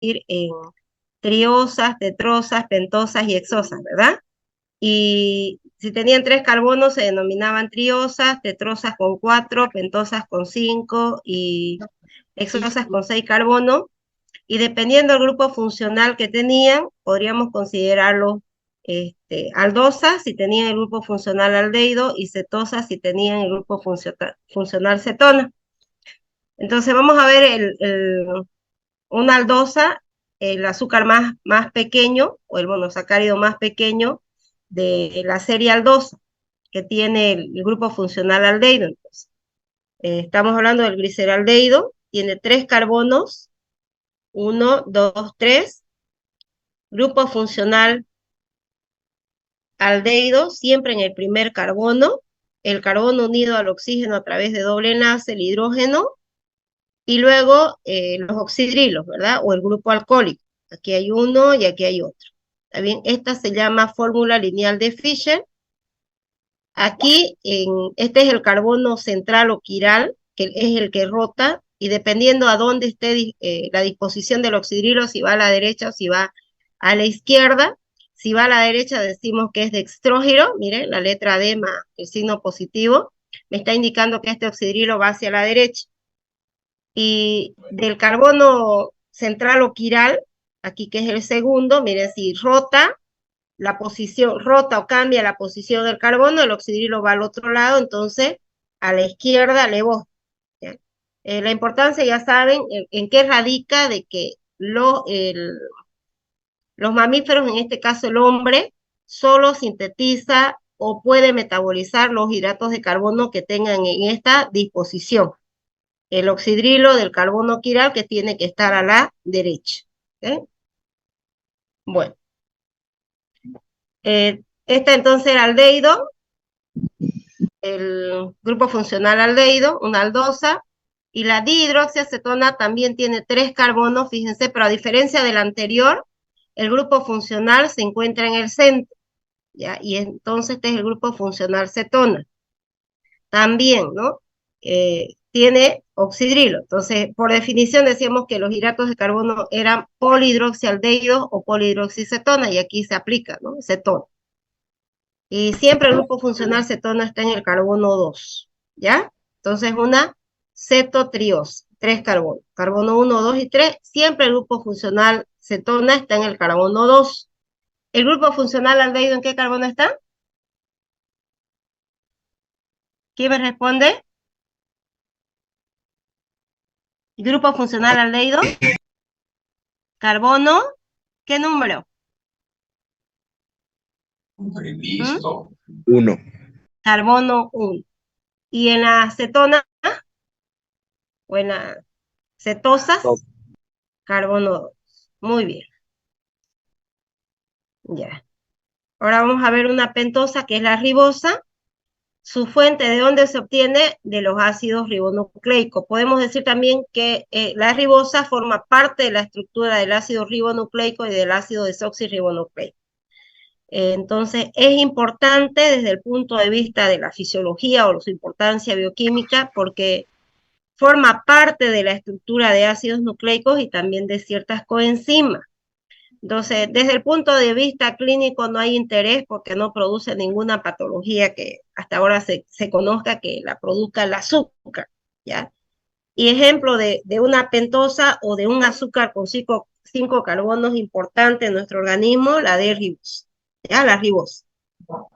en triosas, tetrosas, pentosas y hexosas, ¿verdad? Y si tenían 3 carbonos se denominaban triosas, tetrosas con 4, pentosas con 5 y hexosas con 6 carbonos. Y dependiendo del grupo funcional que tenían, podríamos considerarlos aldosas si tenían el grupo funcional aldehído y cetosas si tenían el grupo funcional cetona. Entonces vamos a ver una aldosa, el azúcar más pequeño o el monosacárido más pequeño de la serie aldosa, que tiene el grupo funcional aldehído. Entonces, estamos hablando del gliceraldehído, tiene 3 carbonos, 1, 2, 3, grupo funcional aldehído, siempre en el primer carbono, el carbono unido al oxígeno a través de doble enlace, el hidrógeno, y luego los oxidrilos, ¿verdad? O el grupo alcohólico. Aquí hay uno y aquí hay otro. ¿Está bien? Esta se llama fórmula lineal de Fischer. Aquí, este es el carbono central o quiral, que es el que rota, y dependiendo a dónde esté la disposición del oxidrilo, si va a la derecha o si va a la izquierda. Si va a la derecha decimos que es dextrógiro, miren, la letra D más el signo positivo, me está indicando que este oxidrilo va hacia la derecha. Y del carbono central o quiral, aquí que es el segundo, miren, si rota la posición, rota o cambia la posición del carbono, el oxidrilo va al otro lado, entonces a la izquierda le voy. La importancia, ya saben, en qué radica de que los mamíferos, en este caso el hombre, solo sintetiza o puede metabolizar los hidratos de carbono que tengan en esta disposición. El oxidrilo del carbono quiral que tiene que estar a la derecha. ¿Okay? Bueno, esta entonces era aldehído, el grupo funcional aldehído, una aldosa, y la dihidroxiacetona también tiene 3 carbonos, fíjense, pero a diferencia del anterior, el grupo funcional se encuentra en el centro, ¿ya? Y entonces este es el grupo funcional cetona. También, ¿no? Tiene oxidrilo. Entonces, por definición decíamos que los hidratos de carbono eran polihidroxialdehídos o polihidroxicetona, y aquí se aplica, ¿no? Cetona. Y siempre el grupo funcional cetona está en el carbono 2, ¿ya? Entonces, una cetotriosa, 3 carbonos. Carbono 1, 2 y 3, siempre el grupo funcional cetona está en el carbono 2. ¿El grupo funcional aldehído en qué carbono está? ¿Quién me responde? Grupo funcional aldehído, carbono, ¿qué número? Listo. 1. Carbono 1. ¿Y en la cetona o en las cetosas? Carbono 2. Muy bien, ya. Ahora vamos a ver una pentosa que es la ribosa. Su fuente, ¿de dónde se obtiene? De los ácidos ribonucleicos. Podemos decir también que la ribosa forma parte de la estructura del ácido ribonucleico y del ácido desoxirribonucleico. Entonces, es importante desde el punto de vista de la fisiología o su importancia bioquímica porque forma parte de la estructura de ácidos nucleicos y también de ciertas coenzimas. Entonces, desde el punto de vista clínico no hay interés porque no produce ninguna patología que hasta ahora se conozca que la produzca el azúcar, ¿ya? Y ejemplo de una pentosa o de un azúcar con 5 carbonos importante en nuestro organismo, la de ribosa, ¿ya? La ribosa.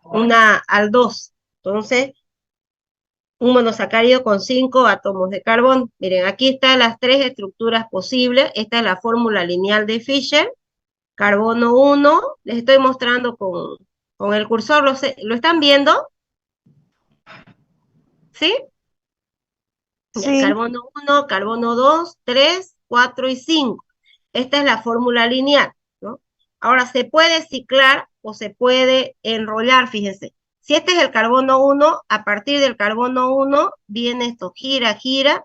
Una aldose. Entonces, un monosacárido con 5 átomos de carbono. Miren, aquí están las 3 estructuras posibles. Esta es la fórmula lineal de Fischer. Carbono 1, les estoy mostrando con el cursor, ¿lo están viendo? ¿Sí? Ya, Sí, carbono 1, carbono 2, 3, 4 y 5. Esta es la fórmula lineal, ¿no? Ahora, se puede ciclar o se puede enrollar, fíjense. Si este es el carbono 1, a partir del carbono 1 viene esto, gira, gira,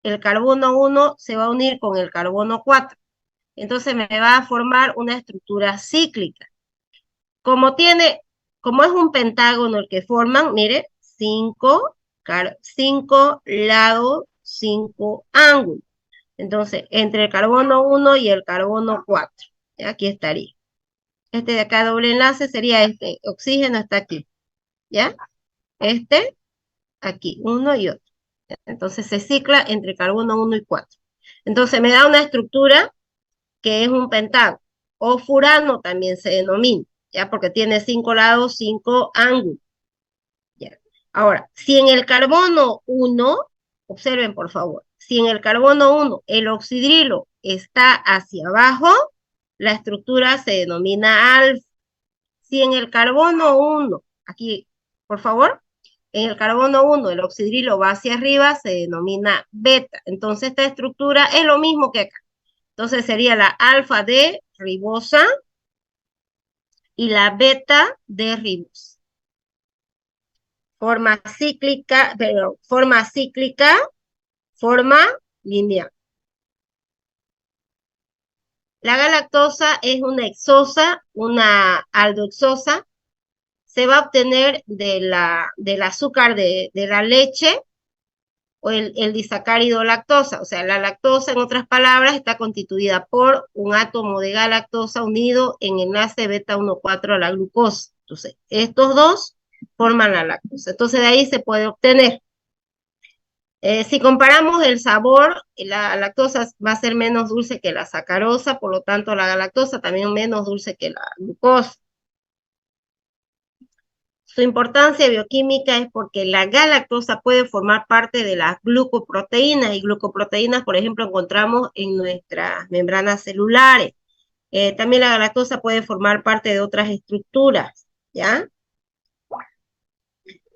el carbono 1 se va a unir con el carbono 4. Entonces me va a formar una estructura cíclica. Como tiene, como es un pentágono el que forman, mire, 5 lados, 5 ángulos. Entonces, entre el carbono 1 y el carbono 4. Aquí estaría. Este de acá doble enlace sería este. Oxígeno está aquí. ¿Ya? Este, aquí, uno y otro. Entonces se cicla entre carbono 1 y 4. Entonces me da una estructura que es un pentágono. O furano también se denomina, ¿ya? Porque tiene 5 lados, 5 ángulos. ¿Ya? Ahora, si en el carbono 1, observen por favor, si en el carbono 1 el oxidrilo está hacia abajo, la estructura se denomina alfa. Si en el carbono 1, aquí, por favor, en el carbono 1 el oxidrilo va hacia arriba, se denomina beta. Entonces esta estructura es lo mismo que acá. Entonces sería la alfa de ribosa y la beta de ribosa. Forma cíclica, forma lineal. La galactosa es una hexosa, una aldohexosa. Se va a obtener del azúcar de la leche o el disacárido lactosa. O sea, la lactosa, en otras palabras, está constituida por un átomo de galactosa unido en enlace beta 1,4 a la glucosa. Entonces, estos dos forman la lactosa. Entonces, de ahí se puede obtener. Si comparamos el sabor, la lactosa va a ser menos dulce que la sacarosa, por lo tanto, la galactosa también menos dulce que la glucosa. Su importancia bioquímica es porque la galactosa puede formar parte de las glucoproteínas y glucoproteínas, por ejemplo, encontramos en nuestras membranas celulares. También la galactosa puede formar parte de otras estructuras, ¿ya?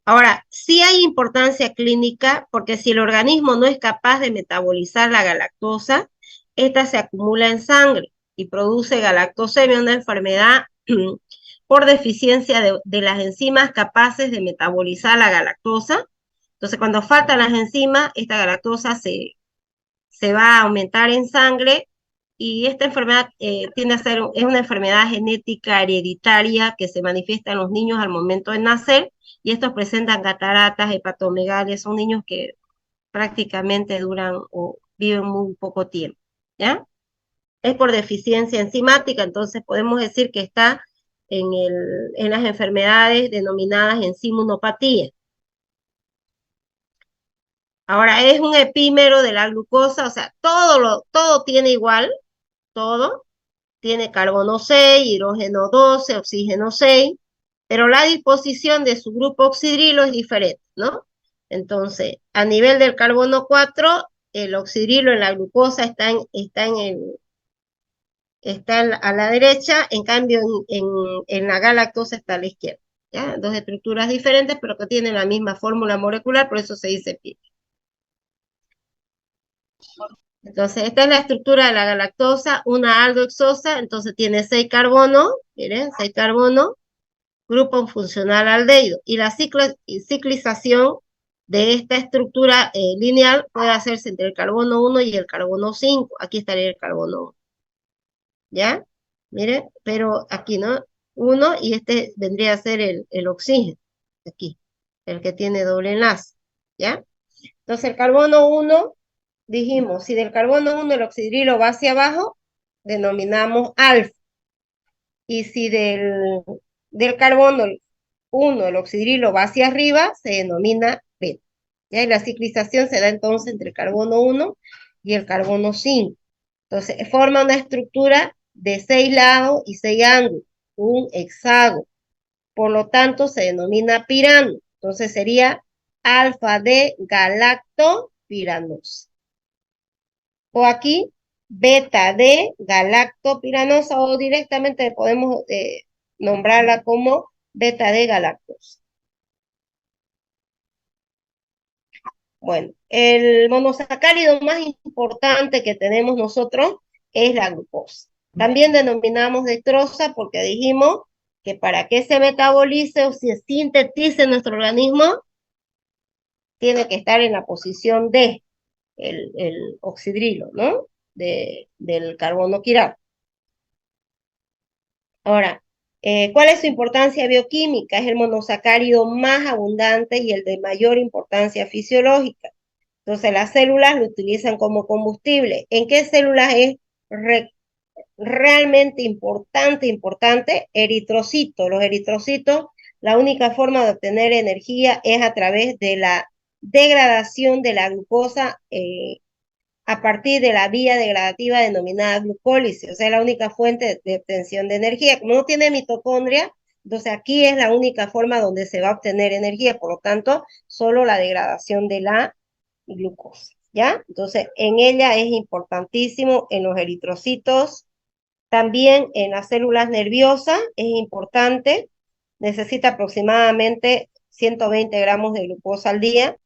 Ahora, sí hay importancia clínica porque si el organismo no es capaz de metabolizar la galactosa, esta se acumula en sangre y produce galactosemia, una enfermedad por deficiencia de las enzimas capaces de metabolizar la galactosa. Entonces, cuando faltan las enzimas, esta galactosa se va a aumentar en sangre y esta enfermedad tiende a ser, es una enfermedad genética hereditaria que se manifiesta en los niños al momento de nacer y estos presentan cataratas, hepatomegalia, son niños que prácticamente duran o viven muy poco tiempo, ¿ya? Es por deficiencia enzimática, entonces podemos decir que está en las enfermedades denominadas enzimonopatía. Ahora, es un epímero de la glucosa, o sea, todo tiene igual, todo. Tiene carbono 6, hidrógeno 12, oxígeno 6, pero la disposición de su grupo oxidrilo es diferente, ¿no? Entonces, a nivel del carbono 4, el oxidrilo en la glucosa está a la derecha, en cambio en la galactosa está a la izquierda. ¿Ya? Dos estructuras diferentes, pero que tienen la misma fórmula molecular, por eso se dice pi. Entonces, esta es la estructura de la galactosa, una aldohexosa, entonces tiene 6 carbonos, miren, 6 carbonos, grupo funcional aldehído. Y la ciclización de esta estructura lineal puede hacerse entre el carbono 1 y el carbono 5. Aquí estaría el carbono 1. ¿Ya? Mire, pero aquí, ¿no? 1 y este vendría a ser el oxígeno, aquí, el que tiene doble enlace. ¿Ya? Entonces el carbono 1, dijimos, si del carbono 1 el oxidrilo va hacia abajo, denominamos alfa. Y si del carbono 1 el oxidrilo va hacia arriba, se denomina beta. ¿Ya? Y la ciclización se da entonces entre el carbono 1 y el carbono 5. Entonces, forma una estructura de 6 lados y 6 ángulos, un hexágono. Por lo tanto, se denomina pirano. Entonces, sería alfa de galactopiranosa. O aquí, beta de galactopiranosa, o directamente podemos nombrarla como beta de galactosa. Bueno, el monosacárido más importante que tenemos nosotros es la glucosa. También denominamos dextrosa porque dijimos que para que se metabolice o se sintetice en nuestro organismo, tiene que estar en la posición D, el oxidrilo, ¿no? Del carbono quiral. Ahora, ¿cuál es su importancia bioquímica? Es el monosacárido más abundante y el de mayor importancia fisiológica. Entonces las células lo utilizan como combustible. ¿En qué células es realmente importante? Eritrocitos. Los eritrocitos, la única forma de obtener energía es a través de la degradación de la glucosa a partir de la vía degradativa denominada glucólisis, o sea, la única fuente de obtención de energía. Como no tiene mitocondria, entonces aquí es la única forma donde se va a obtener energía, por lo tanto, solo la degradación de la glucosa, ¿ya? Entonces, en ella es importantísimo, en los eritrocitos, también en las células nerviosas es importante, necesita aproximadamente 120 gramos de glucosa al día,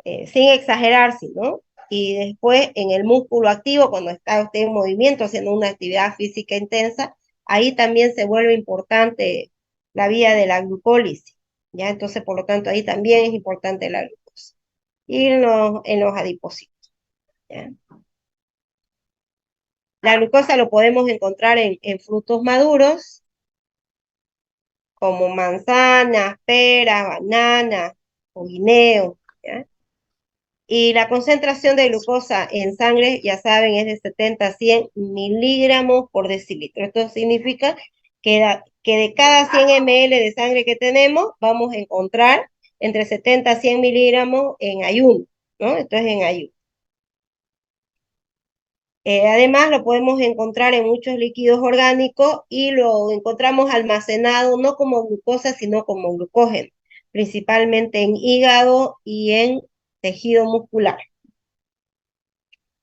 sin exagerarse, ¿no? Y después en el músculo activo, cuando está usted en movimiento, haciendo una actividad física intensa, ahí también se vuelve importante la vía de la glucólisis, ¿ya? Entonces, por lo tanto, ahí también es importante la glucosa. Y en los adipocitos, ¿ya? La glucosa lo podemos encontrar en frutos maduros, como manzanas, peras, bananas o guineo, ¿ya? Y la concentración de glucosa en sangre, ya saben, es de 70 a 100 miligramos por decilitro. Esto significa que de cada 100 ml de sangre que tenemos, vamos a encontrar entre 70 a 100 miligramos en ayuno, ¿no? Esto es en ayuno. Además, lo podemos encontrar en muchos líquidos orgánicos y lo encontramos almacenado no como glucosa, sino como glucógeno, principalmente en hígado y en tejido muscular.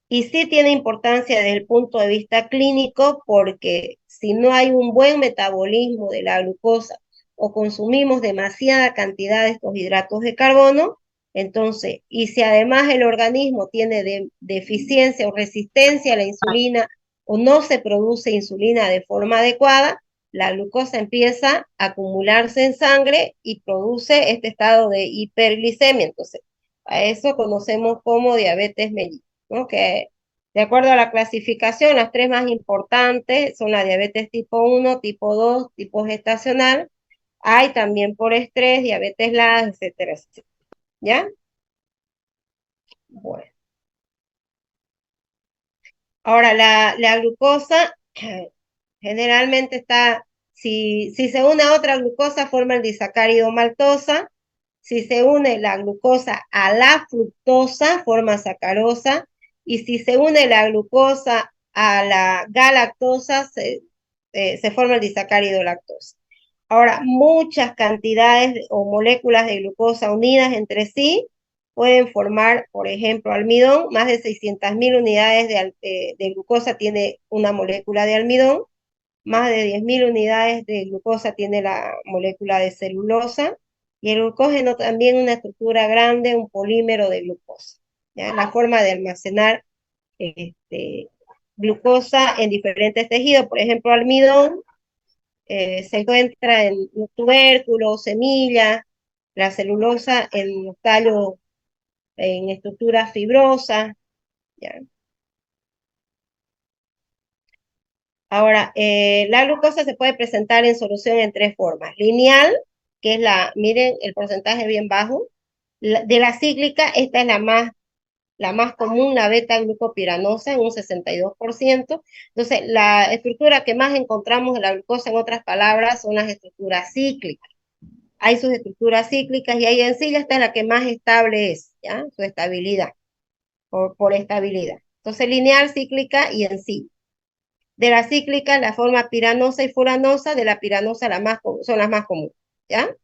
Y sí tiene importancia desde el punto de vista clínico porque si no hay un buen metabolismo de la glucosa o consumimos demasiada cantidad de estos hidratos de carbono, entonces, y si además el organismo tiene deficiencia o resistencia a la insulina o no se produce insulina de forma adecuada, la glucosa empieza a acumularse en sangre y produce este estado de hiperglicemia. Entonces, a eso conocemos como diabetes mellitus, ¿no? Que de acuerdo a la clasificación, las tres más importantes son la diabetes tipo 1, tipo 2, tipo gestacional. Hay también por estrés, diabetes LAD, etcétera, etcétera. ¿Ya? Bueno. Ahora, la glucosa generalmente está, si se une a otra glucosa, forma el disacárido maltosa. Si se une la glucosa a la fructosa, forma sacarosa. Y si se une la glucosa a la galactosa, se forma el disacárido lactosa. Ahora, muchas cantidades o moléculas de glucosa unidas entre sí pueden formar, por ejemplo, almidón. Más de 600.000 unidades de glucosa tiene una molécula de almidón. Más de 10.000 unidades de glucosa tiene la molécula de celulosa. Y el glucógeno también una estructura grande, un polímero de glucosa. ¿Ya? La forma de almacenar glucosa en diferentes tejidos. Por ejemplo, almidón se encuentra en los tubérculos, semillas, la celulosa en los tallos, en estructuras fibrosas. ¿Ya? Ahora, la glucosa se puede presentar en solución en tres formas. Lineal, que es miren, el porcentaje bien bajo. De la cíclica, esta es la más común, la beta-glucopiranosa, en un 62%. Entonces, la estructura que más encontramos de la glucosa, en otras palabras, son las estructuras cíclicas. Hay sus estructuras cíclicas y ahí en sí esta es la que más estable es, ¿ya? Su estabilidad, por estabilidad. Entonces, lineal, cíclica y en sí. De la cíclica, la forma piranosa y furanosa, de la piranosa son las más comunes, ¿ya?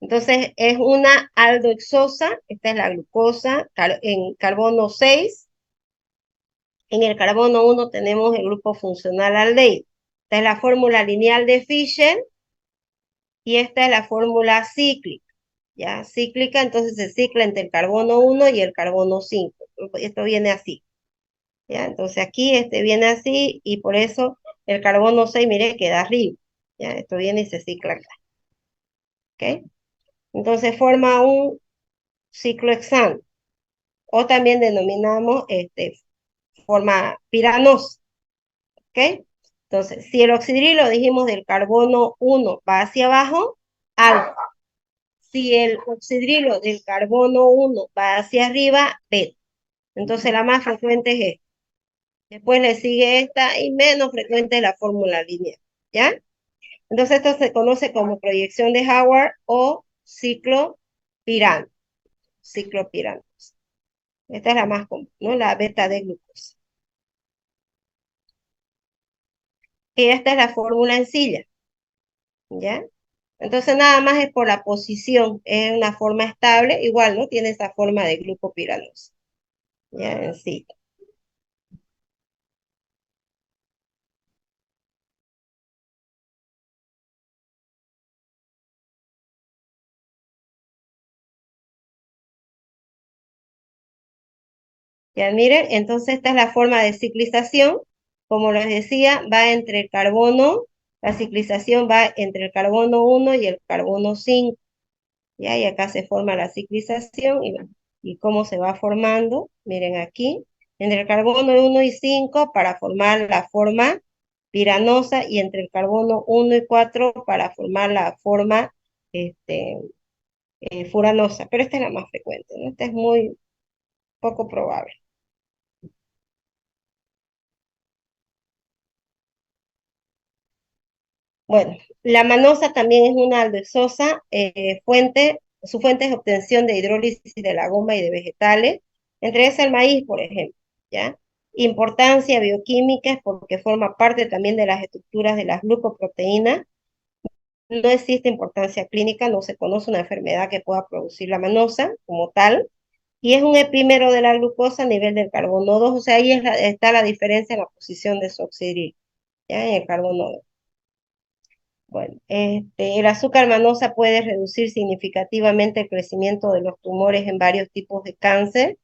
Entonces, es una aldohexosa, esta es la glucosa, en carbono 6. En el carbono 1 tenemos el grupo funcional aldehído. Esta es la fórmula lineal de Fischer y esta es la fórmula cíclica. ¿Ya? Cíclica, entonces se cicla entre el carbono 1 y el carbono 5. Esto viene así. ¿Ya? Entonces aquí viene así y por eso el carbono 6, mire, queda arriba. ¿Ya? Esto viene y se cicla acá. ¿Ok? Entonces forma un ciclohexano. O también denominamos forma piranosa. ¿Ok? Entonces, si el oxidrilo dijimos del carbono 1 va hacia abajo, alfa. Si el oxidrilo del carbono 1 va hacia arriba, beta. Entonces la más frecuente es esta. Después le sigue esta y menos frecuente es la fórmula lineal. ¿Ya? Entonces esto se conoce como proyección de Howard o ciclo pirano. Ciclo pirano. Esta es la más común, ¿no? La beta de glucosa. Y esta es la fórmula en silla. ¿Ya? Entonces nada más es por la posición, es una forma estable, igual, ¿no? Tiene esa forma de glucopiranosa, ¿ya? En sí. Ya miren, entonces esta es la forma de ciclización. Como les decía, va entre el carbono, la ciclización va entre el carbono 1 y el carbono 5. ¿Ya? Y acá se forma la ciclización y cómo se va formando. Miren aquí, entre el carbono 1 y 5 para formar la forma piranosa y entre el carbono 1 y 4 para formar la forma este, furanosa. Pero esta es la más frecuente, ¿no? Esta es muy poco probable. Bueno, la manosa también es una aldesosa su fuente es obtención de hidrólisis de la goma y de vegetales, entre ellas el maíz, por ejemplo, ¿ya? Importancia bioquímica es porque forma parte también de las estructuras de las glucoproteínas. No existe importancia clínica, no se conoce una enfermedad que pueda producir la manosa como tal, y es un epímero de la glucosa a nivel del carbono 2, o sea, ahí está la diferencia en la posición de su oxidrilo, ¿ya? En el carbono 2. Bueno, el azúcar manosa puede reducir significativamente el crecimiento de los tumores en varios tipos de cáncer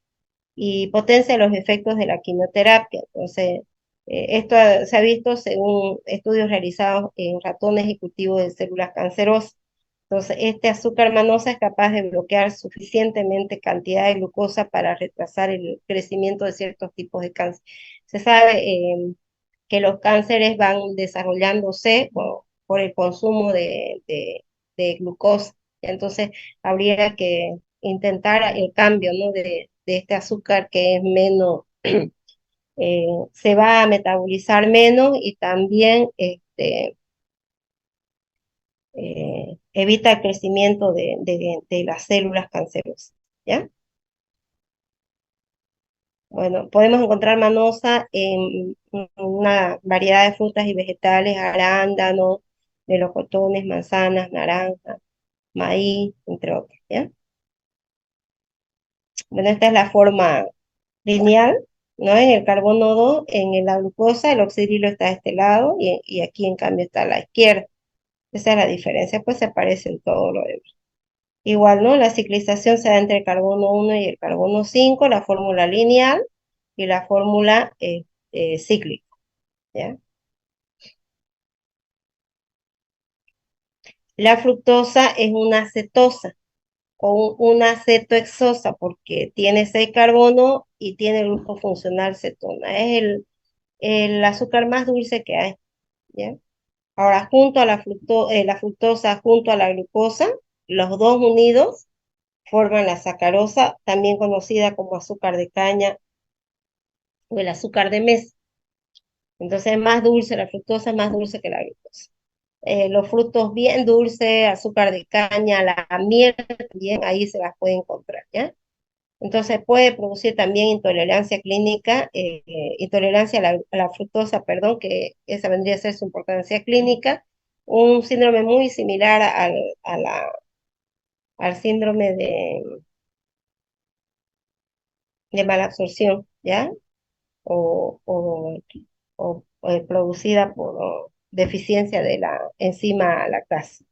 y potencia los efectos de la quimioterapia. Entonces, se ha visto según estudios realizados en ratones y cultivos de células cancerosas. Entonces, este azúcar manosa es capaz de bloquear suficientemente cantidad de glucosa para retrasar el crecimiento de ciertos tipos de cáncer. Se sabe que los cánceres van desarrollándose por el consumo de glucosa. Entonces, habría que intentar el cambio, ¿no? de este azúcar que es menos, se va a metabolizar menos y también evita el crecimiento de las células cancerosas, ¿ya? Bueno, podemos encontrar manosa en una variedad de frutas y vegetales, arándanos, melocotones, manzanas, naranjas, maíz, entre otros, ¿ya? Bueno, esta es la forma lineal, ¿no? En el carbono 2, en la glucosa, el oxidrilo está de este lado y aquí en cambio está a la izquierda. Esa es la diferencia, pues se parecen todo lo demás. Igual, ¿no? La ciclización se da entre el carbono 1 y el carbono 5, la fórmula lineal y la fórmula cíclica, ¿ya? La fructosa es una cetosa o una cetohexosa porque tiene 6 carbonos y tiene el grupo funcional cetona. Es el azúcar más dulce que hay, ¿ya? Ahora, junto a la fructosa, junto a la glucosa, los dos unidos forman la sacarosa, también conocida como azúcar de caña o el azúcar de mesa. Entonces es más dulce, la fructosa es más dulce que la glucosa. Los frutos bien dulces, azúcar de caña, la miel también, ahí se las puede encontrar, ¿ya? Entonces puede producir también intolerancia clínica, intolerancia a la fructosa, perdón, que esa vendría a ser su importancia clínica, un síndrome muy similar al síndrome de malabsorción, ¿ya? O, o, producida por deficiencia de la enzima lactasa.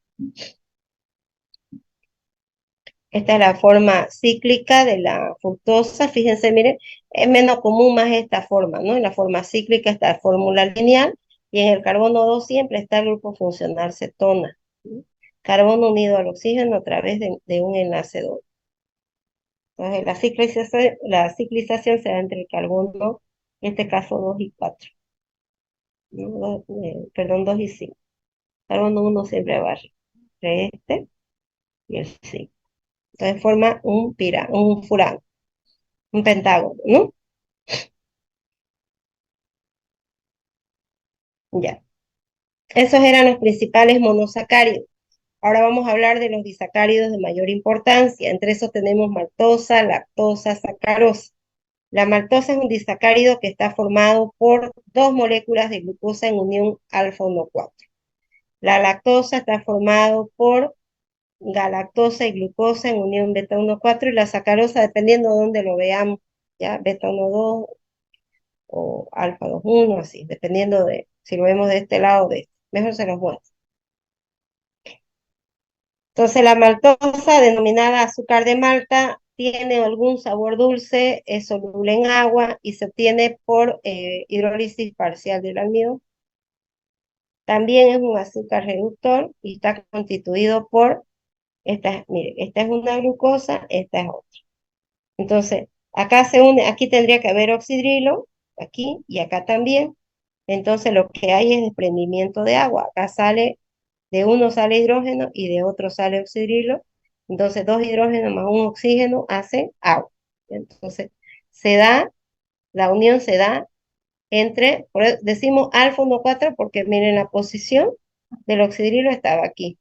Esta es la forma cíclica de la fructosa. Fíjense, miren, es menos común más esta forma, ¿no? En la forma cíclica está la fórmula lineal y en el carbono 2 siempre está el grupo funcional cetona, ¿sí? Carbono unido al oxígeno a través de un enlace doble. Entonces, la ciclización se da entre el carbono, en este caso 2 y 4, ¿no? Perdón, 2 y 5. Carbono 1 siempre va entre este y el 5. Entonces forma un furano, un pentágono, ¿no? Ya. Esos eran los principales monosacáridos. Ahora vamos a hablar de los disacáridos de mayor importancia. Entre esos tenemos maltosa, lactosa, sacarosa. La maltosa es un disacárido que está formado por dos moléculas de glucosa en unión alfa 1,4. La lactosa está formado por galactosa y glucosa en unión beta 1,4 y la sacarosa, dependiendo de dónde lo veamos, ya beta 1,2 o alfa 2,1, así, dependiendo de si lo vemos de este lado o de este. Mejor se los muestro. Entonces la maltosa, denominada azúcar de Malta, tiene algún sabor dulce, es soluble en agua y se obtiene por hidrólisis parcial del almidón. También es un azúcar reductor y está constituido por, mire, esta es una glucosa, esta es otra. Entonces, acá se une, aquí tendría que haber oxidrilo, aquí y acá también. Entonces lo que hay es desprendimiento de agua. Acá sale, de uno sale hidrógeno y de otro sale oxidrilo. Entonces dos hidrógenos más un oxígeno hacen agua. Entonces la unión se da entre, decimos alfa 1,4 porque miren la posición del oxidrilo estaba aquí.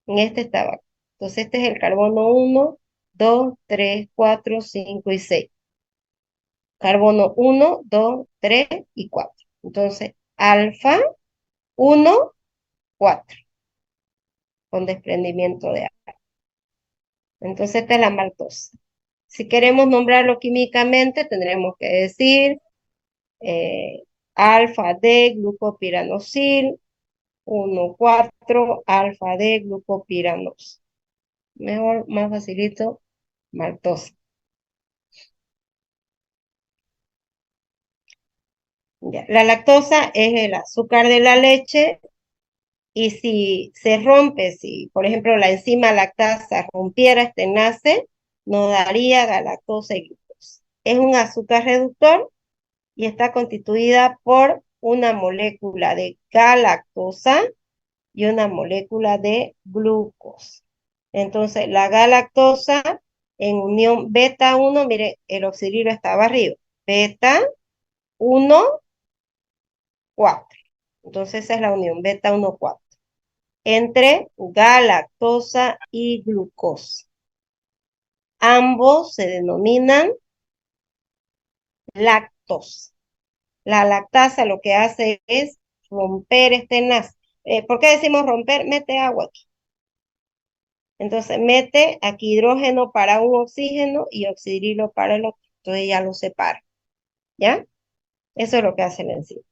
En este estaba aquí. Entonces este es el carbono 1, 2, 3, 4, 5 y 6. Carbono 1, 2, 3 y 4. Entonces, alfa 1, 4, con desprendimiento de agua. Entonces, esta es la maltosa. Si queremos nombrarlo químicamente, tendremos que decir alfa D glucopiranosil 1,4 alfa D glucopiranos. Mejor, más facilito, maltosa. Ya. La lactosa es el azúcar de la leche y si se rompe, si por ejemplo la enzima lactasa rompiera este enlace, nos daría galactosa y glucosa. Es un azúcar reductor y está constituida por una molécula de galactosa y una molécula de glucosa. Entonces, la galactosa en unión beta 1, mire, el oxidrilo estaba arriba, beta 1, 4. Entonces, esa es la unión beta 1, 4 entre galactosa y glucosa. Ambos se denominan lactosa. La lactasa lo que hace es romper este enlace. ¿Por qué decimos romper? Mete agua aquí. Entonces mete aquí hidrógeno para un oxígeno y oxidrilo para el otro. Entonces ya lo separa. ¿Ya? Eso es lo que hace la enzima.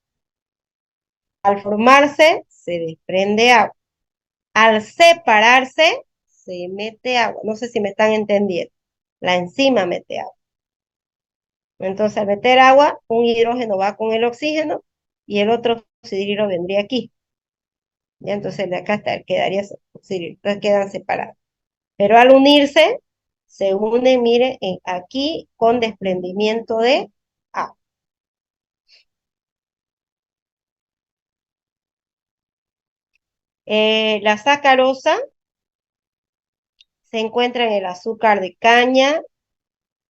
Al formarse, se desprende agua. Al separarse, se mete agua. No sé si me están entendiendo. La enzima mete agua. Entonces, al meter agua, un hidrógeno va con el oxígeno y el otro oxidrilo vendría aquí. ¿Ya? Entonces, de acá quedaría oxidrilo. Entonces, quedan separados. Pero al unirse, se unen, miren, aquí con desprendimiento de agua. La sacarosa se encuentra en el azúcar de caña,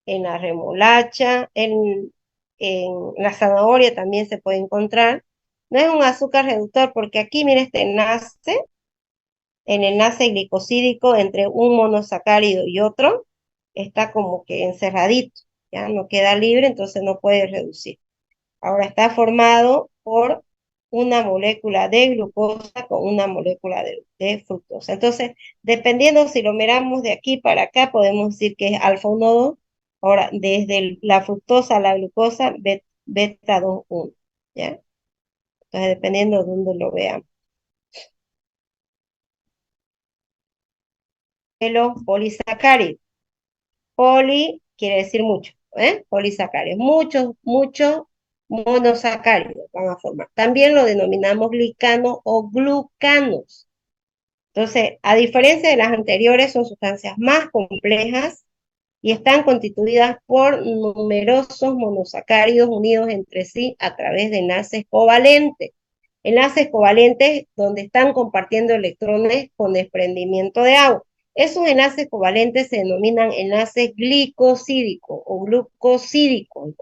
en la remolacha, en la zanahoria también se puede encontrar. No es un azúcar reductor porque aquí, mire, este enlace, el enlace glicosídico entre un monosacárido y otro, está como que encerradito, ya no queda libre, entonces no puede reducir. Ahora está formado por una molécula de glucosa con una molécula de fructosa. Entonces, dependiendo si lo miramos de aquí para acá, podemos decir que es alfa 1,2. Ahora, desde la fructosa a la glucosa, beta 2,1. ¿Ya? Entonces, dependiendo de dónde lo veamos. Los polisacáridos. Poli quiere decir mucho, polisacáridos. Muchos monosacáridos van a formar. También lo denominamos glicanos o glucanos. Entonces, a diferencia de las anteriores, son sustancias más complejas y están constituidas por numerosos monosacáridos unidos entre sí a través de enlaces covalentes. Enlaces covalentes donde están compartiendo electrones con desprendimiento de agua. Esos enlaces covalentes se denominan enlaces glicosídicos o glucosídicos.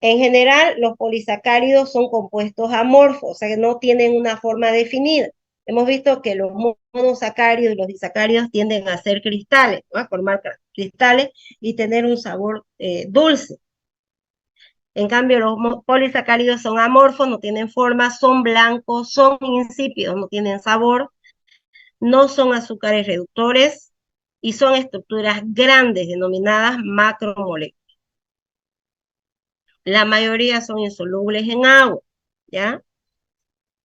En general, los polisacáridos son compuestos amorfos, o sea que no tienen una forma definida. Hemos visto que los monosacáridos y los disacáridos tienden a ser cristales, ¿no? A formar cristales y tener un sabor dulce. En cambio, los polisacáridos son amorfos, no tienen forma, son blancos, son insípidos, no tienen sabor, no son azúcares reductores y son estructuras grandes denominadas macromoléculas. La mayoría son insolubles en agua, ¿ya?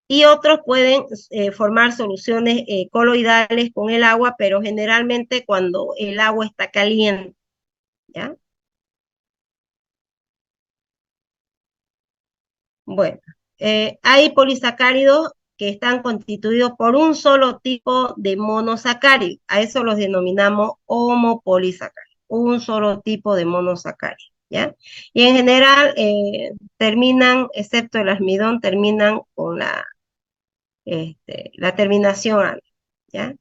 Y otros pueden formar soluciones coloidales con el agua, pero generalmente cuando el agua está caliente, ¿ya? Bueno, hay polisacáridos que están constituidos por un solo tipo de monosacárido. A eso los denominamos homopolisacáridos, un solo tipo de monosacárido, ¿ya? Y en general terminan, excepto el almidón, terminan con la terminación -ane, ¿ya?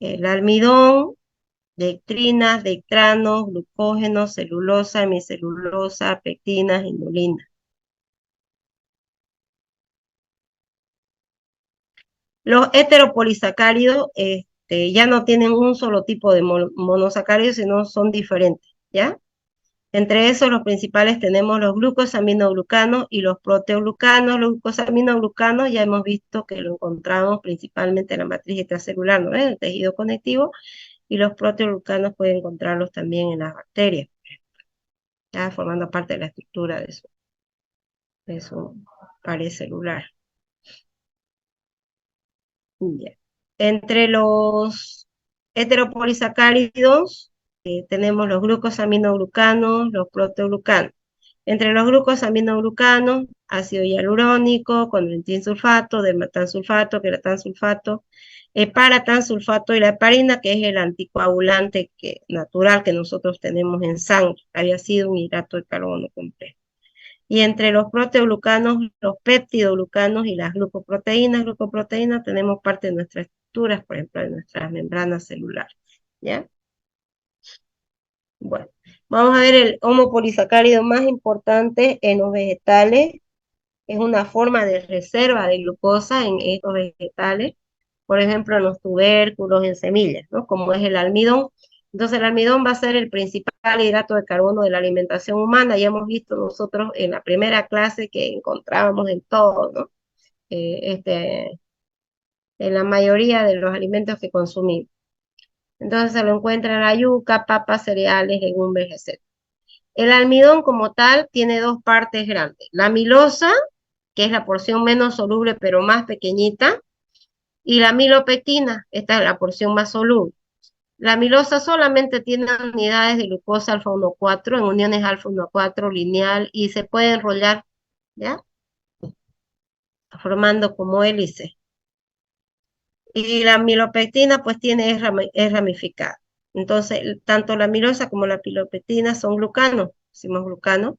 El almidón, dextrinas, dextranos, glucógenos, celulosa, hemicelulosa, pectinas, inulina. Los heteropolisacáridos ya no tienen un solo tipo de monosacáridos, sino son diferentes, ¿ya? Entre esos, los principales tenemos los glucosaminoglucanos y los proteoglucanos. Los glucosaminoglucanos ya hemos visto que lo encontramos principalmente en la matriz extracelular, ¿no? En el tejido conectivo, y los proteoglucanos pueden encontrarlos también en las bacterias, ya formando parte de la estructura de su pared celular. Ya. Entre los heteropolisacáridos tenemos los glucosaminoglucanos, los proteoglucanos. Entre los glucosaminoglucanos, ácido hialurónico, condroitinsulfato, dermatansulfato, queratansulfato, paratansulfato y la heparina, que es el anticoagulante natural que nosotros tenemos en sangre. Había sido un hidrato de carbono complejo. Y entre los proteoglucanos, los peptidoglucanos y las glucoproteínas. Glucoproteínas tenemos parte de nuestras estructuras, por ejemplo, de nuestras membranas celulares, ¿ya? Bueno, vamos a ver el homopolisacárido más importante en los vegetales. Es una forma de reserva de glucosa en estos vegetales, por ejemplo, en los tubérculos, en semillas, ¿no? Como es el almidón. Entonces, el almidón va a ser el principal hidrato de carbono de la alimentación humana. Ya hemos visto nosotros en la primera clase que encontrábamos en todo, ¿no? En la mayoría de los alimentos que consumimos. Entonces, se lo encuentra en la yuca, papas, cereales, legumbres, etc. El almidón como tal tiene dos partes grandes. La amilosa, que es la porción menos soluble pero más pequeñita, y la amilopectina, esta es la porción más soluble. La amilosa solamente tiene unidades de glucosa alfa 1,4 en uniones alfa 1,4 lineal y se puede enrollar, ¿ya? Formando como hélice. Y la amilopectina pues es ramificada. Entonces, tanto la amilosa como la amilopectina son glucanos, decimos glucanos,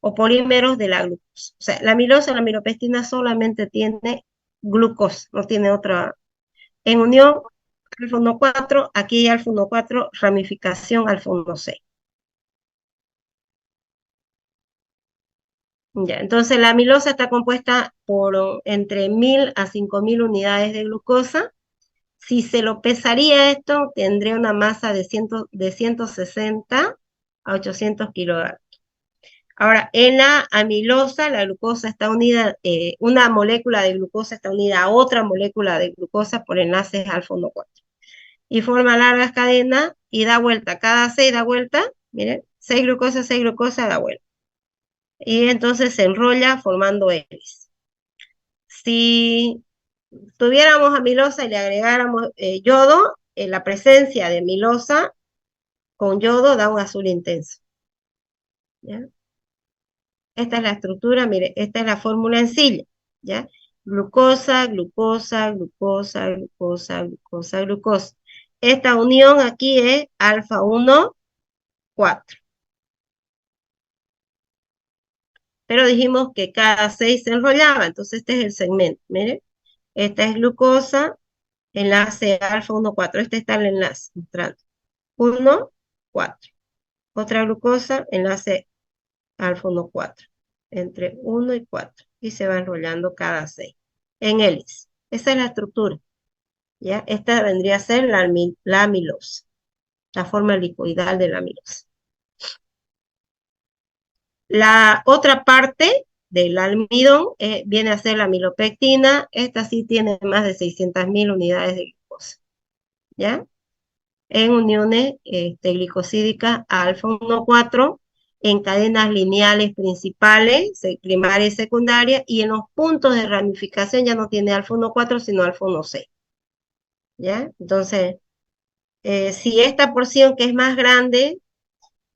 o polímeros de la glucosa. O sea, la amilosa, la amilopectina solamente tiene glucosa, no tiene otra. En unión, alfa 1,4, aquí hay alfa 1,4, ramificación alfa 1,6. Ya, entonces la amilosa está compuesta por entre 1000 a 5000 unidades de glucosa. Si se lo pesaría esto, tendría una masa de 160 a 800 kilogramos. Ahora, en la amilosa, la glucosa está unida, una molécula de glucosa está unida a otra molécula de glucosa por enlaces alfa 1,4. Y forma largas cadenas y da vuelta. Cada 6 da vuelta, miren, 6 glucosa, da vuelta. Y entonces se enrolla formando hélice. Si tuviéramos amilosa y le agregáramos yodo, la presencia de amilosa con yodo da un azul intenso. ¿Ya? Esta es la estructura, mire, esta es la fórmula en silla, ¿ya? Glucosa, glucosa, glucosa, glucosa, glucosa, glucosa. Esta unión aquí es alfa 1,4. Pero dijimos que cada 6 se enrollaba, entonces este es el segmento, mire. Esta es glucosa, enlace alfa 1, 4. Este está el enlace mostrando. 1, 4. Otra glucosa, enlace alfa 1, 4. Entre 1 y 4. Y se va enrollando cada 6. En hélice. Esa es la estructura. ¿Ya? Esta vendría a ser la amilosa. La forma helicoidal de la amilosa. La otra parte del almidón viene a ser la amilopectina. Esta sí tiene más de 600.000 unidades de glucosa. ¿Ya? En uniones glicosídicas alfa 1, 4, en cadenas lineales principales, primaria y secundaria, y en los puntos de ramificación ya no tiene alfa 1, 4, sino alfa 1, 6. ¿Ya? Entonces, si esta porción que es más grande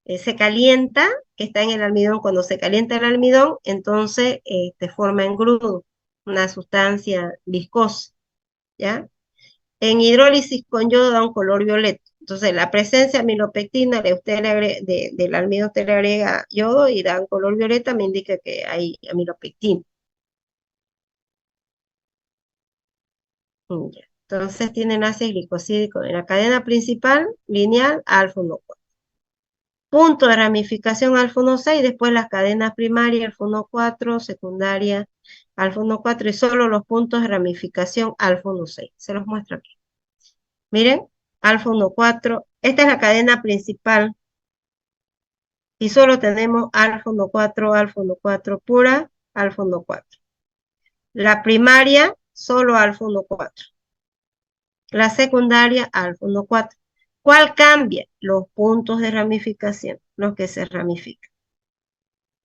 se calienta, que está en el almidón, cuando se calienta el almidón, entonces te forma engrudo, una sustancia viscosa, ¿ya? En hidrólisis con yodo da un color violeta. Entonces, la presencia de amilopectina, del almidón usted le agrega yodo y da un color violeta, me indica que hay amilopectina. Ya. Entonces, tienen ácido glicosídico en la cadena principal, lineal, alfa 1, 4. Punto de ramificación alfa 1, 6, después las cadenas primarias alfa 1, 4, secundaria alfa 1, 4 y solo los puntos de ramificación alfa 1, 6. Se los muestro aquí. Miren, alfa 1, 4. Esta es la cadena principal y solo tenemos alfa 1, 4, alfa 1, 4 pura, alfa 1, 4. La primaria, solo alfa 1, 4. La secundaria, alfa 1, 4. ¿Cuál cambia? Los puntos de ramificación, los que se ramifican.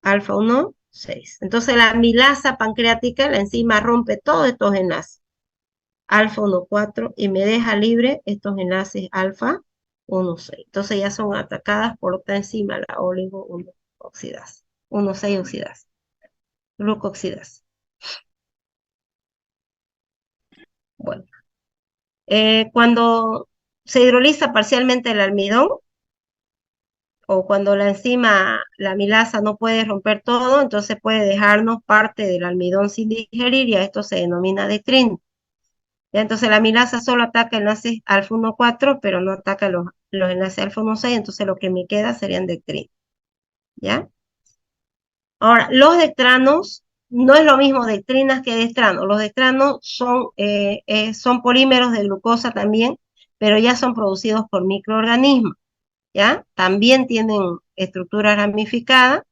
Alfa 1, 6. Entonces la amilasa pancreática, la enzima rompe todos estos enlaces. Alfa 1, 4 y me deja libre estos enlaces alfa 1, 6. Entonces ya son atacadas por otra enzima, la oligo 1 oxidasa. 1, 6 oxidasa. Glucoxidasa. Bueno, cuando se hidroliza parcialmente el almidón, o cuando la enzima, la amilasa no puede romper todo, entonces puede dejarnos parte del almidón sin digerir y a esto se denomina detrino. ¿Ya? Entonces la amilasa solo ataca enlaces alfa 1, 4, pero no ataca los enlaces alfa 1, 6, entonces lo que me queda serían dectrinos. ¿Ya? Ahora, los dextranos no es lo mismo dextrinas que dextranos. Los dextranos son polímeros de glucosa también, pero ya son producidos por microorganismos. ¿Ya? También tienen estructura ramificada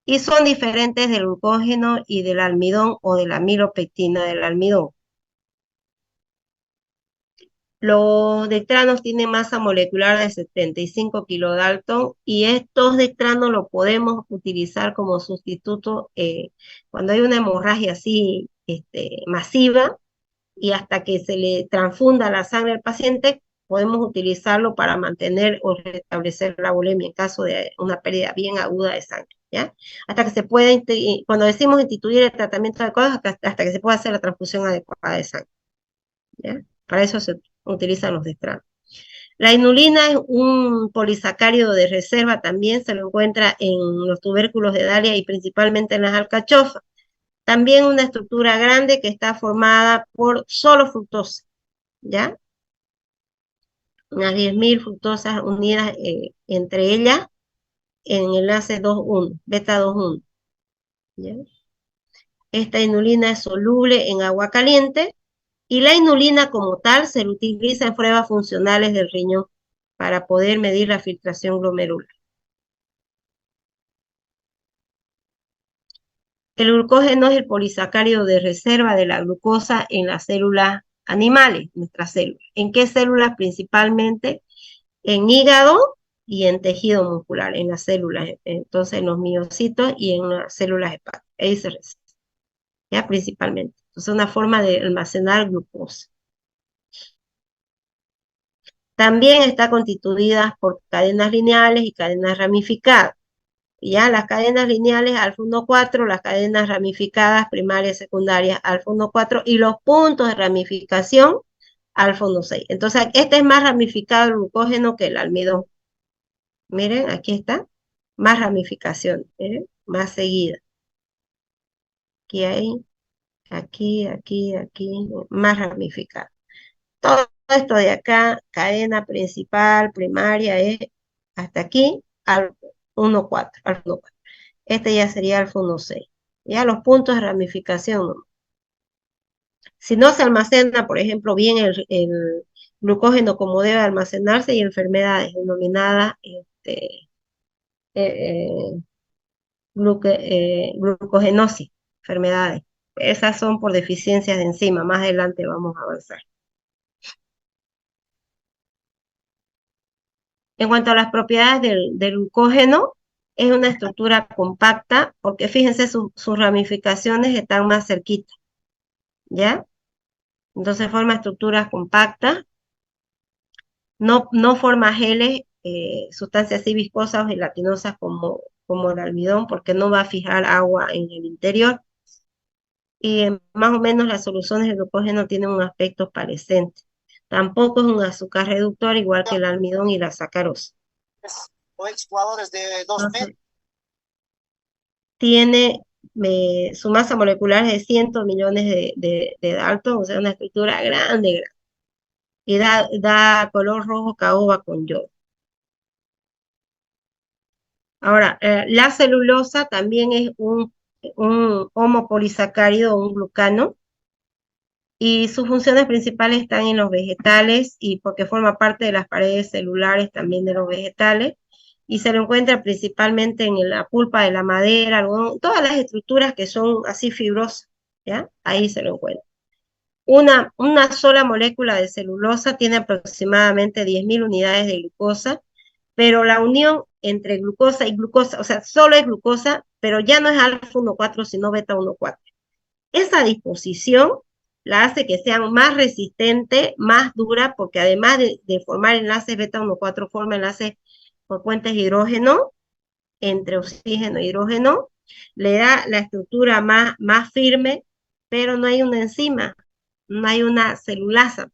y son diferentes del glucógeno y del almidón o de la amilopectina del almidón. Los dextranos tienen masa molecular de 75 kilodalton y estos dextranos los podemos utilizar como sustituto cuando hay una hemorragia así masiva y hasta que se le transfunda la sangre al paciente, podemos utilizarlo para mantener o restablecer la volemia en caso de una pérdida bien aguda de sangre, ¿ya? Hasta que se pueda, cuando decimos instituir el tratamiento adecuado, hasta que se pueda hacer la transfusión adecuada de sangre, ¿ya? Para eso se utilizan los dextranos. La inulina es un polisacárido de reserva, también se lo encuentra en los tubérculos de Dalia y principalmente en las alcachofas. También una estructura grande que está formada por solo fructosa, ¿ya? Unas 10.000 fructosas unidas entre ellas en enlace 2,1, beta 2,1. ¿Ya? Esta inulina es soluble en agua caliente y la inulina como tal se utiliza en pruebas funcionales del riñón para poder medir la filtración glomerular. El glucógeno es el polisacárido de reserva de la glucosa en las células animales, nuestras células. ¿En qué células? Principalmente en hígado y en tejido muscular, en las células, entonces en los miocitos y en las células hepáticas. Ahí se reserva, ¿ya? Principalmente. Entonces, una forma de almacenar glucosa. También está constituida por cadenas lineales y cadenas ramificadas. Ya las cadenas lineales alfa 1, 4, las cadenas ramificadas primarias, secundarias alfa 1, 4 y los puntos de ramificación alfa 1, 6. Entonces, este es más ramificado el glucógeno que el almidón. Miren, aquí está, más ramificación, ¿miren? Más seguida. Aquí hay aquí, más ramificado. Todo esto de acá, cadena principal, primaria, es hasta aquí, al 1,4, al 1,4. Este ya sería alfa 1,6. Ya los puntos de ramificación, ¿no? Si no se almacena, por ejemplo, bien el glucógeno como debe almacenarse, y enfermedades denominadas eh, glucogenosis, enfermedades. Esas son por deficiencias de enzima. Más adelante vamos a avanzar. En cuanto a las propiedades del glucógeno, es una estructura compacta, porque fíjense, sus ramificaciones están más cerquitas, ¿ya? Entonces forma estructuras compactas, no forma geles, sustancias así viscosas o gelatinosas como el almidón, porque no va a fijar agua en el interior. Y más o menos las soluciones de glucógeno tienen un aspecto parecente. Tampoco es un azúcar reductor, igual que el almidón y la sacarosa. O exjugadores de 2 metros. Tiene su masa molecular es de 100 millones de Dalton, o sea, una estructura grande, grande. Y da color rojo caoba con yodo. Ahora, la celulosa también es un homopolisacárido, un glucano, y sus funciones principales están en los vegetales, y porque forma parte de las paredes celulares también de los vegetales, y se lo encuentra principalmente en la pulpa de la madera, algodón, todas las estructuras que son así fibrosas, ¿ya? Ahí se lo encuentra. Una sola molécula de celulosa tiene aproximadamente 10.000 unidades de glucosa, pero la unión entre glucosa y glucosa, o sea, solo es glucosa, pero ya no es alfa 1,4, sino beta 1,4. Esa disposición la hace que sea más resistente, más dura, porque además de formar enlaces beta 1,4, forma enlaces por puentes de hidrógeno, entre oxígeno e hidrógeno, le da la estructura más firme, pero no hay una enzima, no hay una celulasa,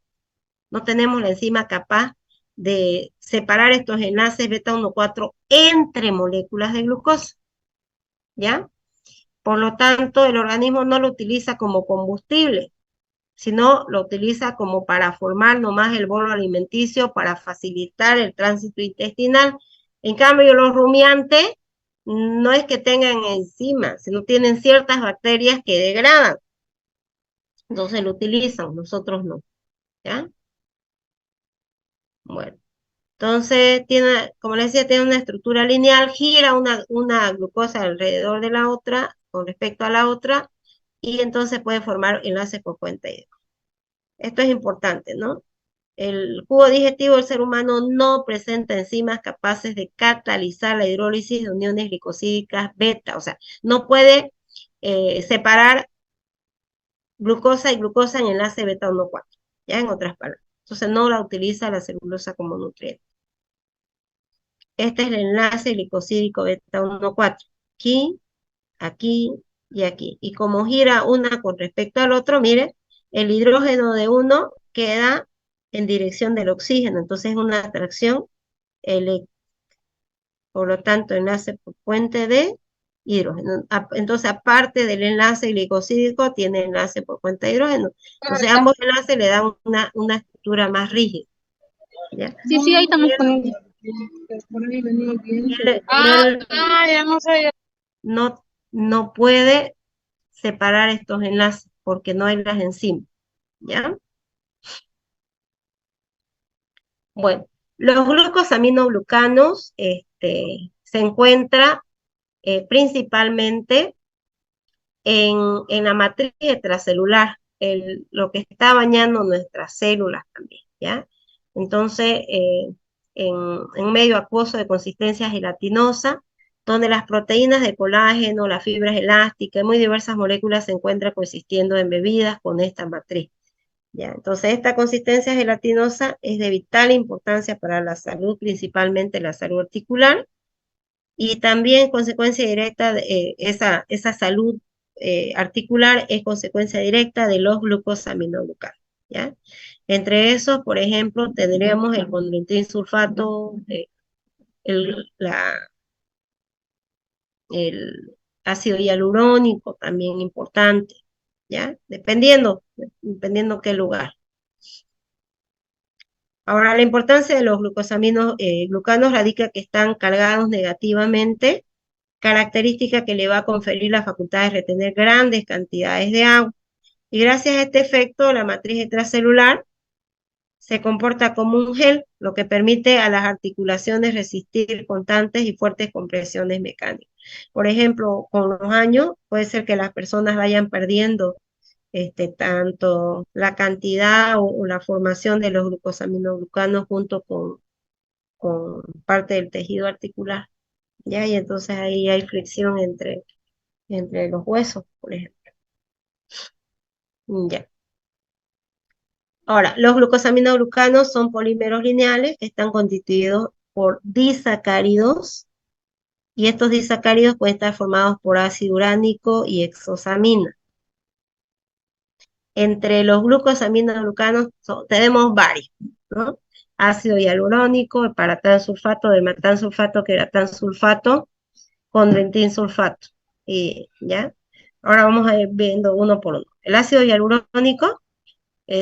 no tenemos la enzima capaz de separar estos enlaces beta 1,4 entre moléculas de glucosa, ¿ya? Por lo tanto, el organismo no lo utiliza como combustible, sino lo utiliza como para formar nomás el bolo alimenticio, para facilitar el tránsito intestinal. En cambio, los rumiantes no es que tengan enzimas, sino tienen ciertas bacterias que degradan. Entonces lo utilizan, nosotros no, ¿ya? Bueno, entonces tiene, como les decía, tiene una estructura lineal, gira una glucosa alrededor de la otra, con respecto a la otra, y entonces puede formar enlaces por puente hidrógeno. Esto es importante, ¿no? El jugo digestivo del ser humano no presenta enzimas capaces de catalizar la hidrólisis de uniones glicosídicas beta, o sea, no puede separar glucosa y glucosa en enlace beta 1,4, ya en otras palabras. Entonces no la utiliza la celulosa como nutriente. Este es el enlace glicosídico beta 1,4. Aquí, aquí y aquí. Y como gira una con respecto al otro, mire, el hidrógeno de uno queda en dirección del oxígeno. Entonces es una atracción eléctrica. Por lo tanto, enlace por puente de hidrógeno. Entonces, aparte del enlace glicosídico, tiene enlace por puente de hidrógeno. Entonces, ambos enlaces le dan una estructura más rígida, ¿ya? Sí, sí, ahí estamos con él. Ya no sé. No puede separar estos enlaces porque no hay las enzimas, ¿ya? Bueno, los glucosaminoglucanos se encuentran principalmente en la matriz extracelular, lo que está bañando nuestras células también, ¿ya? Entonces, en un medio acuoso de consistencia gelatinosa, donde las proteínas de colágeno, las fibras elásticas y muy diversas moléculas se encuentran coexistiendo embebidas con esta matriz, ¿ya? Entonces, esta consistencia gelatinosa es de vital importancia para la salud, principalmente la salud articular, y también consecuencia directa de esa salud articular es consecuencia directa de los glucosaminoglucanos, ¿ya? Entre esos, por ejemplo, tendríamos el condroitin sulfato, el, el ácido hialurónico, también importante, ¿ya? Dependiendo qué lugar. Ahora, la importancia de los glucanos radica que están cargados negativamente, característica que le va a conferir la facultad de retener grandes cantidades de agua. Y gracias a este efecto, la matriz extracelular se comporta como un gel, lo que permite a las articulaciones resistir constantes y fuertes compresiones mecánicas. Por ejemplo, con los años puede ser que las personas vayan perdiendo tanto la cantidad o la formación de los glucosaminoglucanos junto con parte del tejido articular, ¿ya? Y entonces ahí hay fricción entre los huesos, por ejemplo. Ya. Ahora, los glucosaminoglucanos son polímeros lineales que están constituidos por disacáridos y estos disacáridos pueden estar formados por ácido uránico y hexosamina. Entre los glucosaminoglucanos tenemos varios, ¿no? Ácido hialurónico, el paratansulfato, dermatansulfato, queratansulfato, condroitinsulfato. ¿Ya? Ahora vamos a ir viendo uno por uno. El ácido hialurónico,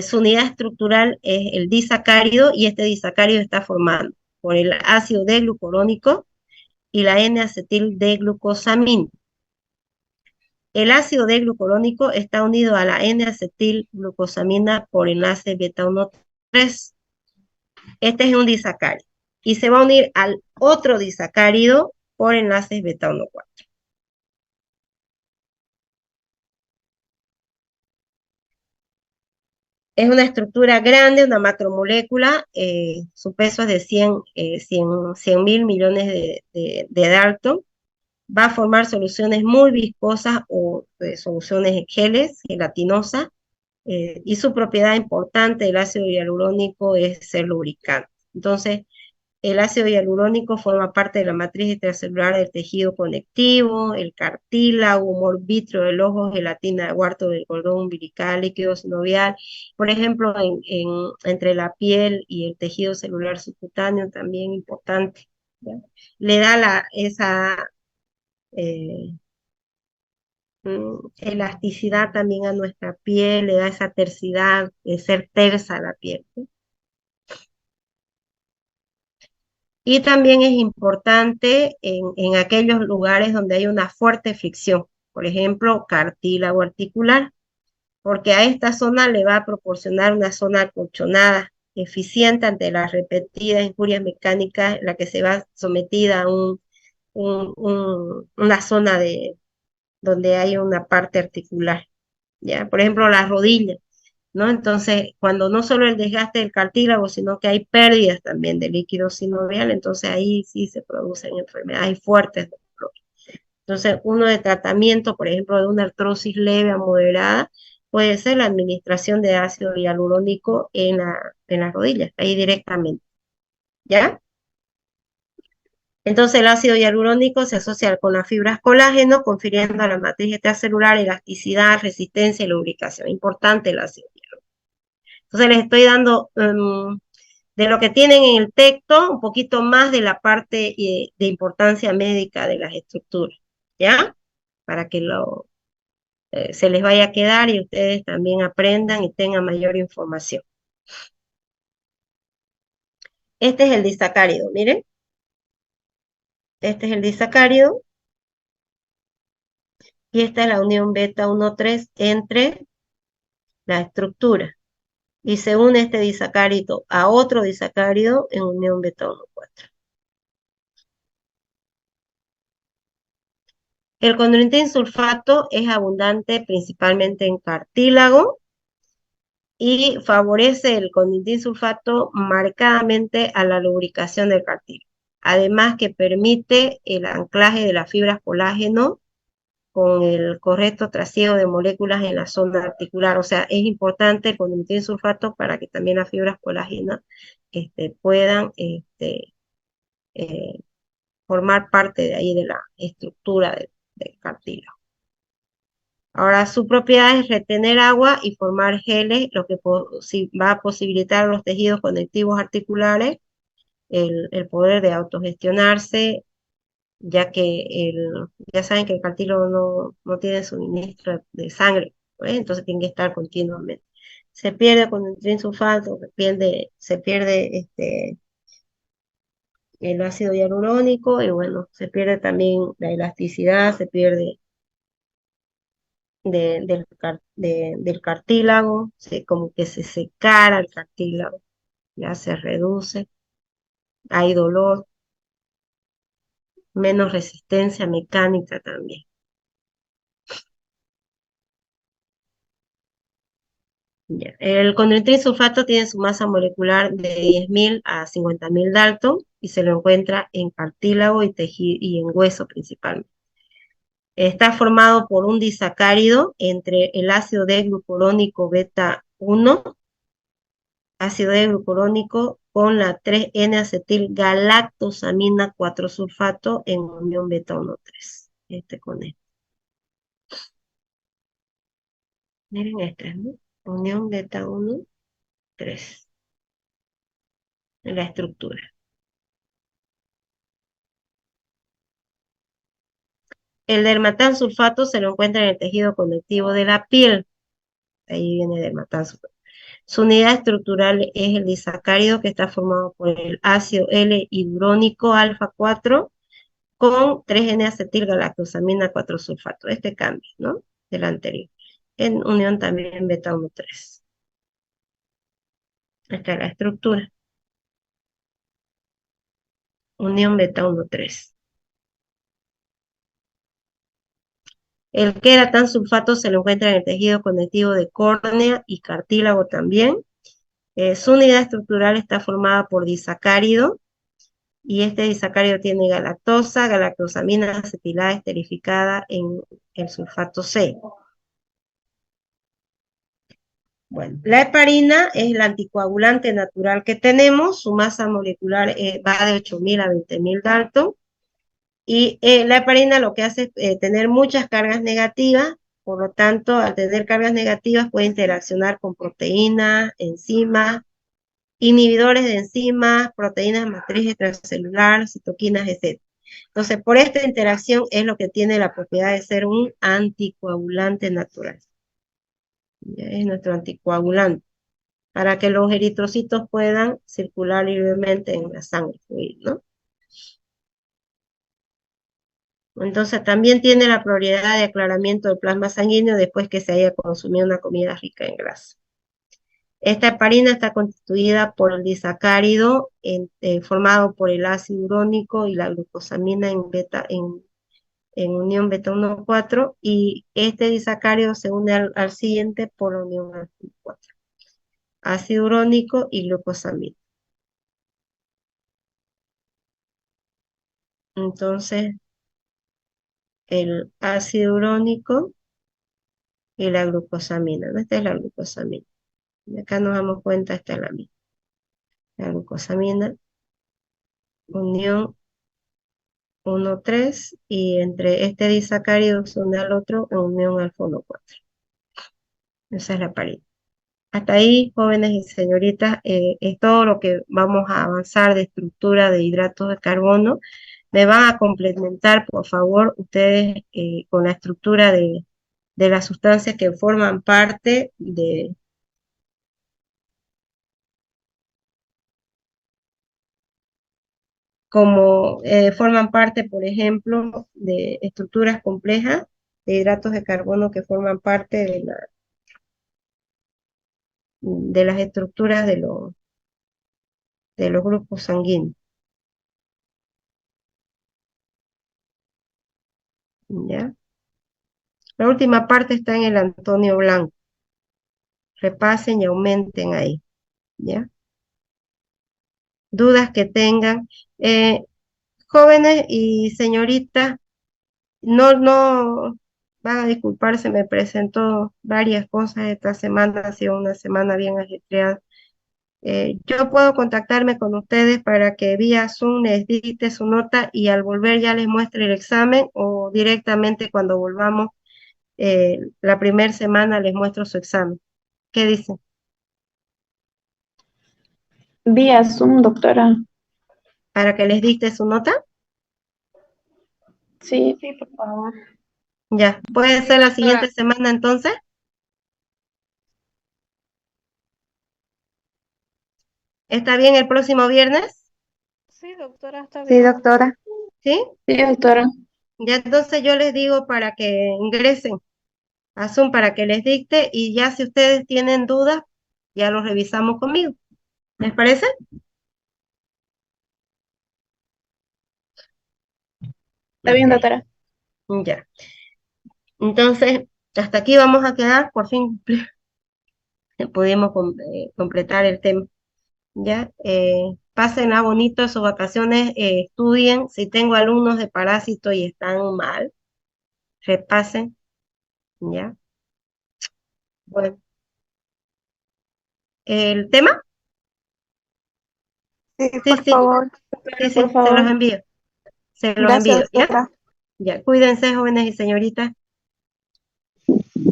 su unidad estructural es el disacárido y este disacárido está formado por el ácido D-glucurónico y la N-acetil-D-glucosamina. El ácido D-glucurónico está unido a la N-acetil-glucosamina por enlace beta 1,3. Este es un disacárido y se va a unir al otro disacárido por enlaces beta 1,4. Es una estructura grande, una macromolécula, su peso es de 100 mil millones de Dalton. Va a formar soluciones muy viscosas o soluciones en geles, gelatinosas, y su propiedad importante del ácido hialurónico es ser lubricante. Entonces, el ácido hialurónico forma parte de la matriz extracelular del tejido conectivo, el cartílago, humor vítreo del ojo, gelatina de Wharton del cordón umbilical, líquido sinovial. Por ejemplo, entre la piel y el tejido celular subcutáneo también importante, ¿ya? Le da esa elasticidad también a nuestra piel, le da esa tersidad de ser tersa la piel, ¿sí? Y también es importante en aquellos lugares donde hay una fuerte fricción, por ejemplo, cartílago articular, porque a esta zona le va a proporcionar una zona acolchonada, eficiente ante las repetidas injurias mecánicas, en la que se va sometida a una zona donde hay una parte articular, ¿ya? Por ejemplo, las rodillas, ¿no? Entonces, cuando no solo el desgaste del cartílago, sino que hay pérdidas también de líquido sinovial, entonces ahí sí se producen enfermedades fuertes de dolor. Entonces, uno de tratamiento, por ejemplo, de una artrosis leve a moderada, puede ser la administración de ácido hialurónico en las rodillas, ahí directamente, ¿ya? Entonces el ácido hialurónico se asocia con las fibras colágeno, confiriendo a la matriz extracelular elasticidad, resistencia y lubricación. Importante el ácido hialurónico. Entonces les estoy dando de lo que tienen en el texto un poquito más de la parte de importancia médica de las estructuras, ¿ya? Para que se les vaya a quedar y ustedes también aprendan y tengan mayor información. Este es el disacárido, miren. Este es el disacárido. Y esta es la unión beta 1,3 entre la estructura. Y se une este disacárido a otro disacárido en unión beta 1,4. El condroitin sulfato es abundante principalmente en cartílago y favorece el condroitin sulfato marcadamente a la lubricación del cartílago. Además que permite el anclaje de las fibras colágeno con el correcto trasiego de moléculas en la zona articular. O sea, es importante el condroitin sulfato para que también las fibras colágenas puedan formar parte de ahí de la estructura del cartílago. Ahora, su propiedad es retener agua y formar geles, lo que va a posibilitar a los tejidos conectivos articulares el poder de autogestionarse, ya que ya saben que el cartílago no tiene suministro de sangre, ¿eh? Entonces tiene que estar continuamente. Se pierde con el trinsulfato, se pierde el ácido hialurónico y bueno, se pierde también la elasticidad, se pierde del cartílago, como que se secara el cartílago, ya se reduce, hay dolor, menos resistencia mecánica también. Ya. El condroitin-sulfato tiene su masa molecular de 10.000 a 50.000 Dalton y se lo encuentra en cartílago y tejido y en hueso principalmente. Está formado por un disacárido entre el ácido D-glucurónico beta 1, ácido D-glucurónico con la 3N-acetil-galactosamina 4-sulfato en unión beta 1,3. Con este. Miren este, ¿no? Unión beta 1,3. En la estructura. El dermatansulfato se lo encuentra en el tejido conectivo de la piel. Ahí viene dermatansulfato. Su unidad estructural es el disacárido que está formado por el ácido L-hidurónico alfa 4 con 3N-acetilgalactosamina 4-sulfato. Este cambio, ¿no? Del anterior. En unión también beta 1,3. Esta es la estructura. Unión beta 1,3. El queratansulfato se lo encuentra en el tejido conectivo de córnea y cartílago también. Su unidad estructural está formada por disacárido y este disacárido tiene galactosa, galactosamina acetilada esterificada en el sulfato C. Bueno, la heparina es el anticoagulante natural que tenemos, su masa molecular va de 8.000 a 20.000 Dalton y la heparina lo que hace es tener muchas cargas negativas, por lo tanto, al tener cargas negativas puede interaccionar con proteínas, enzimas, inhibidores de enzimas, proteínas matriz extracelular, citoquinas, etc. Entonces, por esta interacción es lo que tiene la propiedad de ser un anticoagulante natural. Ya es nuestro anticoagulante, para que los eritrocitos puedan circular libremente en la sangre, ¿no? Entonces, también tiene la propiedad de aclaramiento del plasma sanguíneo después que se haya consumido una comida rica en grasa. Esta heparina está constituida por el disacárido formado por el ácido urónico y la glucosamina en unión beta 1,4 y este disacárido se une al siguiente por la unión alfa 4. Ácido urónico y glucosamina. Entonces, el ácido urónico y la glucosamina. ¿No? Esta es la glucosamina. Y acá nos damos cuenta, esta es la misma. La glucosamina, unión 1,3 y entre este disacárido se une al otro en unión alfa 1,4. Esa es la pared. Hasta ahí, jóvenes y señoritas, es todo lo que vamos a avanzar de estructura de hidratos de carbono. Me van a complementar, por favor, ustedes con la estructura de las sustancias que forman parte forman parte, por ejemplo, de estructuras complejas de hidratos de carbono que forman parte de las estructuras de los grupos sanguíneos. ¿Ya? La última parte está en el Antonio Blanco. Repasen y aumenten ahí. ¿Ya? Dudas que tengan. Jóvenes y señoritas, no van a disculparse, me presentó varias cosas esta semana, ha sido una semana bien ajetreada. Yo puedo contactarme con ustedes para que vía Zoom les dicte su nota y al volver ya les muestre el examen o directamente cuando volvamos la primera semana les muestro su examen. ¿Qué dicen? Vía Zoom, doctora. ¿Para que les dicte su nota? Sí, por favor. Ya, ¿puede ser la siguiente semana entonces? ¿Está bien el próximo viernes? Sí, doctora, está Sí, bien. doctora. ¿Sí? Sí, doctora. Ya entonces yo les digo para que ingresen a Zoom para que les dicte y ya si ustedes tienen dudas, ya lo revisamos conmigo. ¿Les parece? Está bien, Ok, doctora. ya. Entonces, hasta aquí vamos a quedar, por fin pudimos completar el tema. Ya, pásenla bonito sus vacaciones, estudien. Si tengo alumnos de parásito y están mal, repasen, ya. Bueno, el tema, Sí, sí, por sí, favor. sí, Doctora, por sí, se los favor. envío, se los envío, Gracias, ¿ya? doctora. Ya, cuídense, jóvenes y señoritas,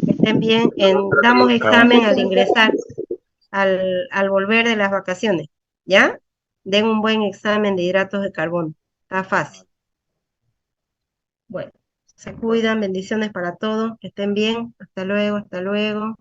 que estén bien. Damos examen al ingresar, al volver de las vacaciones, ¿ya? Den un buen examen de hidratos de carbono, está fácil. Bueno, se cuidan, bendiciones para todos, que estén bien, hasta luego, hasta luego.